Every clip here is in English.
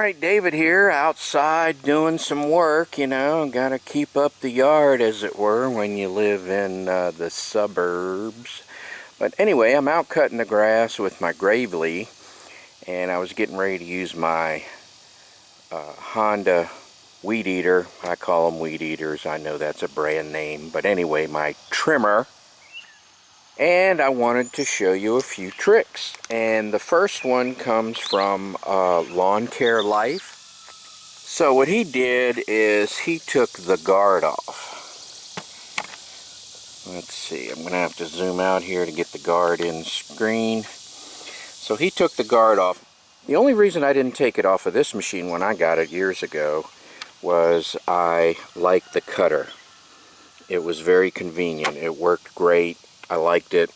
Alright, David here, outside doing some work, gotta keep up the yard, as it were, when you live in the suburbs. But anyway, I'm out cutting the grass with my Gravely, and I was getting ready to use my Honda weed eater. I call them weed eaters, I know that's a brand name, but anyway, my trimmer. And I wanted to show you a few tricks. And the first one comes from Lawn Care Life. So what he did is he took the guard off. Let's see, I'm going to have to zoom out here to get the guard in screen. So he took the guard off. The only reason I didn't take it off of this machine when I got it years ago was I liked the cutter. It was very convenient. It worked great. I liked it,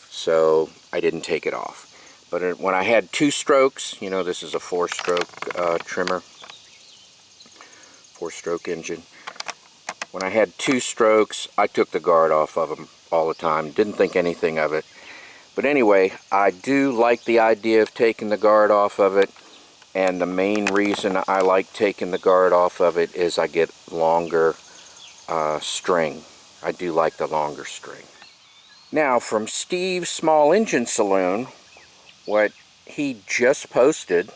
so I didn't take it off. But when I had 2 strokes, this is a 4-stroke trimmer, 4-stroke engine. When I had 2 strokes, I took the guard off of them all the time. Didn't think anything of it. But anyway, I do like the idea of taking the guard off of it. And the main reason I like taking the guard off of it is I get longer string. I do like the longer string. Now, from Steve's Small Engine Saloon, what he just posted,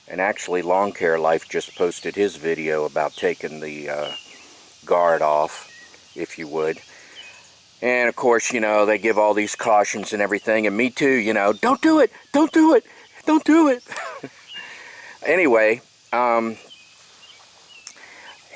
and actually Lawn Care Life just posted his video about taking the guard off, if you would. And of course, they give all these cautions and everything, and me too, don't do it, don't do it, don't do it. Anyway,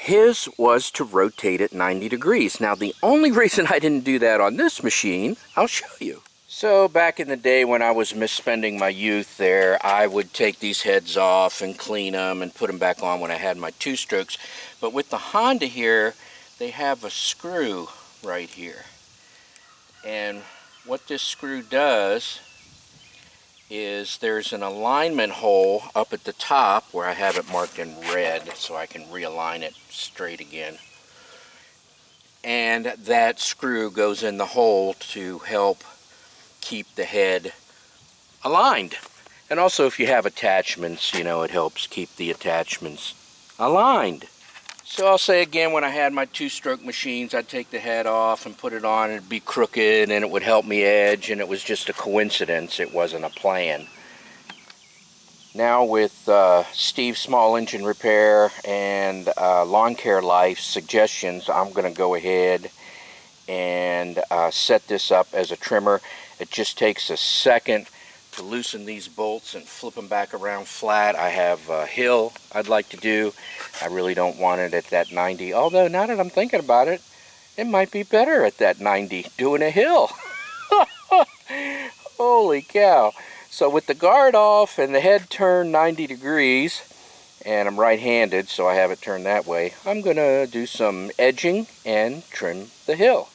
his was to rotate it 90 degrees. Now, the only reason I didn't do that on this machine, I'll show you. So, back in the day when I was misspending my youth there, I would take these heads off and clean them and put them back on when I had my 2 strokes. But with the Honda here, they have a screw right here. And what this screw does is there's an alignment hole up at the top where I have it marked in red so I can realign it straight again. And that screw goes in the hole to help keep the head aligned. And also if you have attachments, it helps keep the attachments aligned. So I'll say again, when I had my 2-stroke machines, I'd take the head off and put it on, and it'd be crooked, and it would help me edge, and it was just a coincidence. It wasn't a plan. Now with Steve's Small Engine Repair and Lawn Care Life suggestions, I'm going to go ahead and set this up as a trimmer. It just takes a second to loosen these bolts and flip them back around flat. I have a hill I'd like to do. I really don't want it at that 90, although now that I'm thinking about it, it might be better at that 90 doing a hill. Holy cow. So with the guard off and the head turned 90 degrees, and I'm right-handed so I have it turned that way, I'm going to do some edging and trim the hill.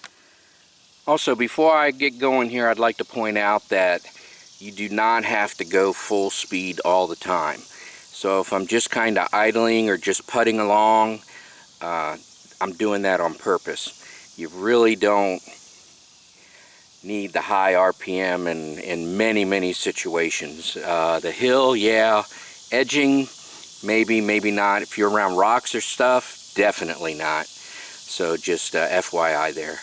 Also, before I get going here, I'd like to point out that you do not have to go full speed all the time. So if I'm just kind of idling or just putting along, I'm doing that on purpose. You really don't need the high RPM in many situations. The hill, yeah. Edging, maybe not. If you're around rocks or stuff, definitely not. So just FYI there.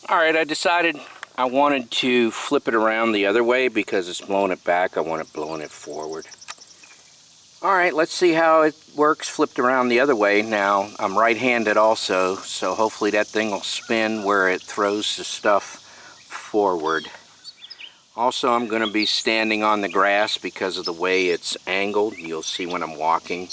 Alright, I decided I wanted to flip it around the other way because it's blowing it back. I want it blowing it forward. Alright, let's see how it works flipped around the other way. Now, I'm right-handed also, so hopefully that thing will spin where it throws the stuff forward. Also, I'm going to be standing on the grass because of the way it's angled. You'll see when I'm walking.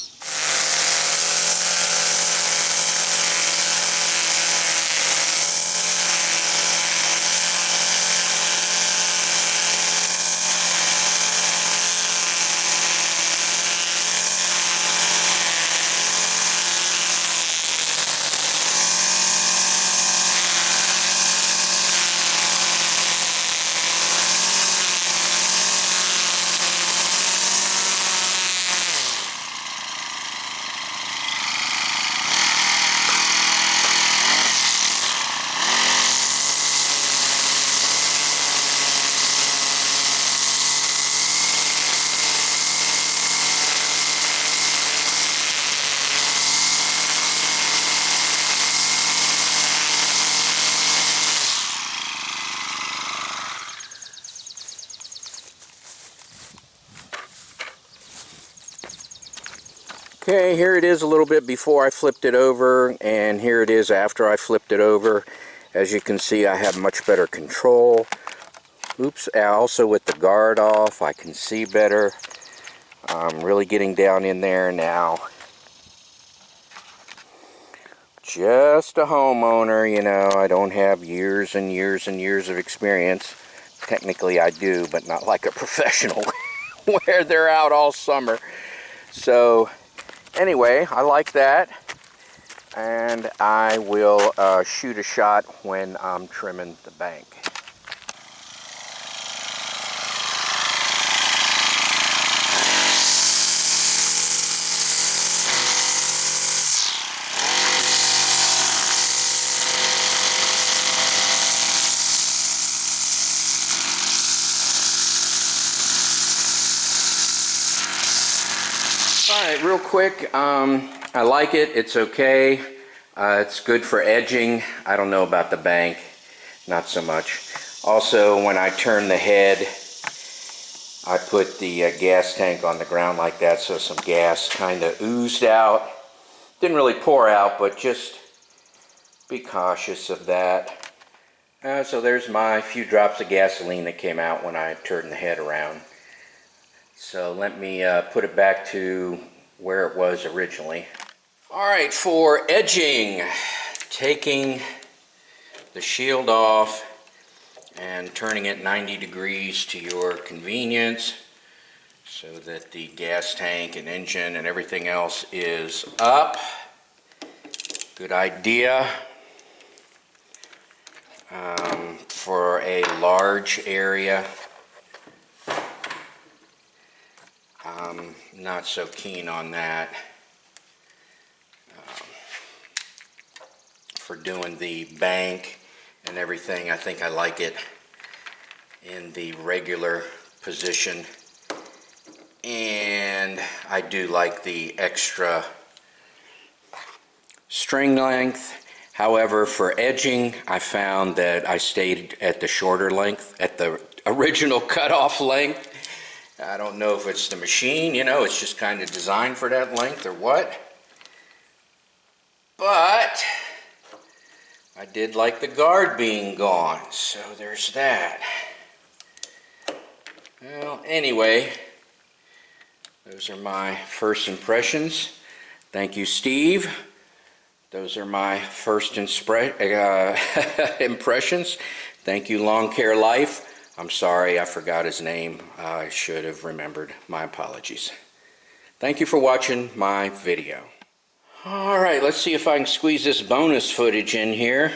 Okay, here it is a little bit before I flipped it over, and here it is after I flipped it over. As you can see, I have much better control. Oops, also with the guard off, I can see better. I'm really getting down in there now. Just a homeowner, you know, I don't have years and years and years of experience. Technically I do, but not like a professional where they're out all summer. So anyway, I like that, and I will shoot a shot when I'm trimming the bank. Alright, real quick, I like it, it's okay, it's good for edging. I don't know about the bank, not so much. Also, when I turn the head, I put the gas tank on the ground like that, so some gas kind of oozed out. Didn't really pour out, but just be cautious of that. So there's my few drops of gasoline that came out when I turned the head around. So let me put it back to where it was originally. Alright, for edging, taking the shield off and turning it 90 degrees to your convenience so that the gas tank and engine and everything else is up. Good idea. For a large area, I'm not so keen on that. For doing the bank and everything, I think I like it in the regular position, and I do like the extra string length. However, for edging, I found that I stayed at the shorter length, at the original cutoff length. I don't know if it's the machine, you know, it's just kind of designed for that length or what. But I did like the guard being gone, so there's that. Well, anyway, those are my first impressions. Thank you, Steve. Those are my first impressions. Thank you, Lawn Care Life. I'm sorry, I forgot his name. I should have remembered. My apologies. Thank you for watching my video. Alright, let's see if I can squeeze this bonus footage in here.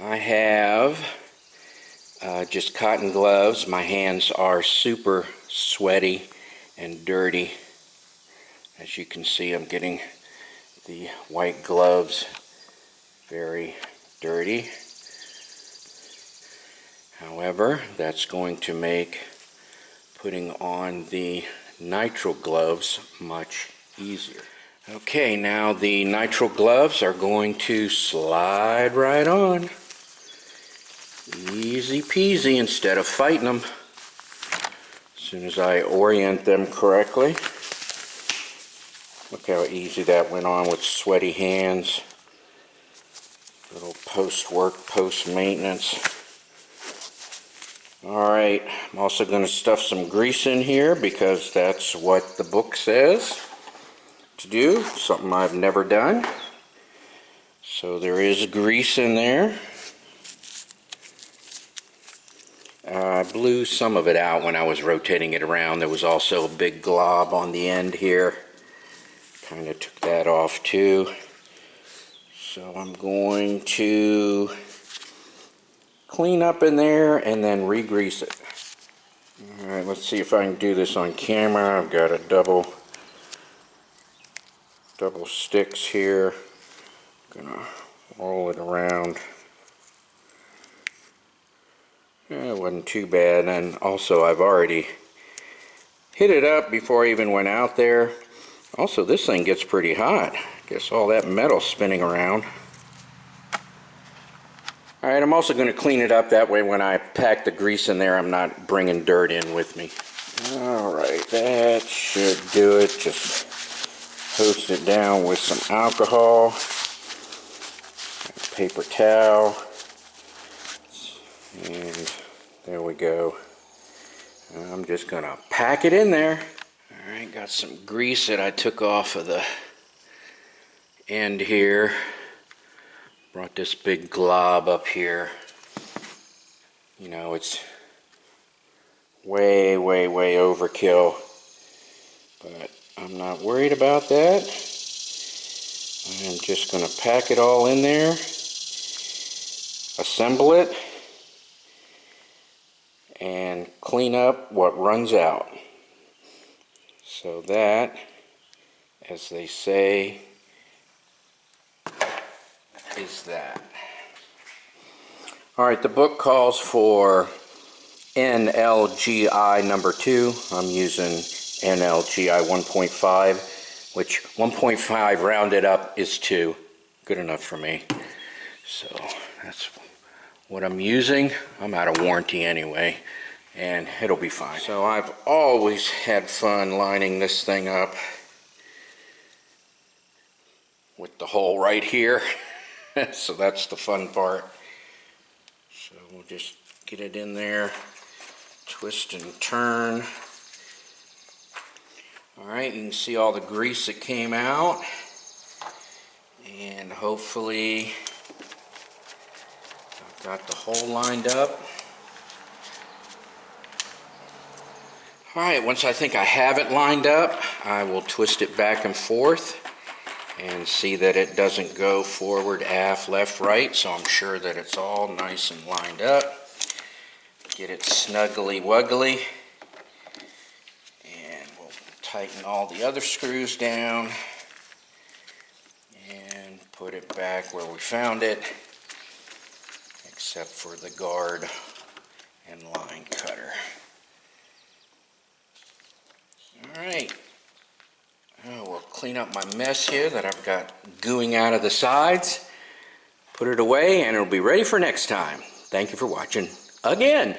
I have just cotton gloves. My hands are super sweaty and dirty. As you can see, I'm getting the white gloves very dirty. However, that's going to make putting on the nitrile gloves much easier. Okay, now the nitrile gloves are going to slide right on. Easy peasy instead of fighting them. As soon as I orient them correctly. Look how easy that went on with sweaty hands. Little post-work, post-maintenance. Alright, I'm also going to stuff some grease in here because that's what the book says to do. Something I've never done. So there is grease in there. I blew some of it out when I was rotating it around. There was also a big glob on the end here. Kind of took that off too. So I'm going to clean up in there and then re-grease it. Alright, let's see if I can do this on camera. I've got a double sticks here. Gonna roll it around. Yeah, it wasn't too bad, and also I've already hit it up before I even went out there. Also, this thing gets pretty hot. Guess all that metal spinning around. Alright, I'm also going to clean it up, that way when I pack the grease in there I'm not bringing dirt in with me. Alright, that should do it. Just hose it down with some alcohol, paper towel, and there we go. I'm just gonna pack it in there. All right, got some grease that I took off of the end here. Brought this big glob up here. You know, it's way overkill, but I'm not worried about that. I'm just going to pack it all in there, assemble it, and clean up what runs out. So that, as they say, is that. Alright, the book calls for NLGI number 2. I'm using NLGI 1.5, which 1.5 rounded up is 2. Good enough for me. So that's what I'm using. I'm out of warranty anyway, and it'll be fine. So I've always had fun lining this thing up with the hole right here. So that's the fun part. So we'll just get it in there, twist and turn. Alright, you can see all the grease that came out, and hopefully I've got the hole lined up. Alright, once I think I have it lined up, I will twist it back and forth and see that it doesn't go forward, aft, left, right, so I'm sure that it's all nice and lined up. Get it snuggly wuggly, and we'll tighten all the other screws down and put it back where we found it, except for the guard and line cutter. Alright. We'll clean up my mess here that I've got gooing out of the sides, put it away, and it'll be ready for next time. Thank you for watching again.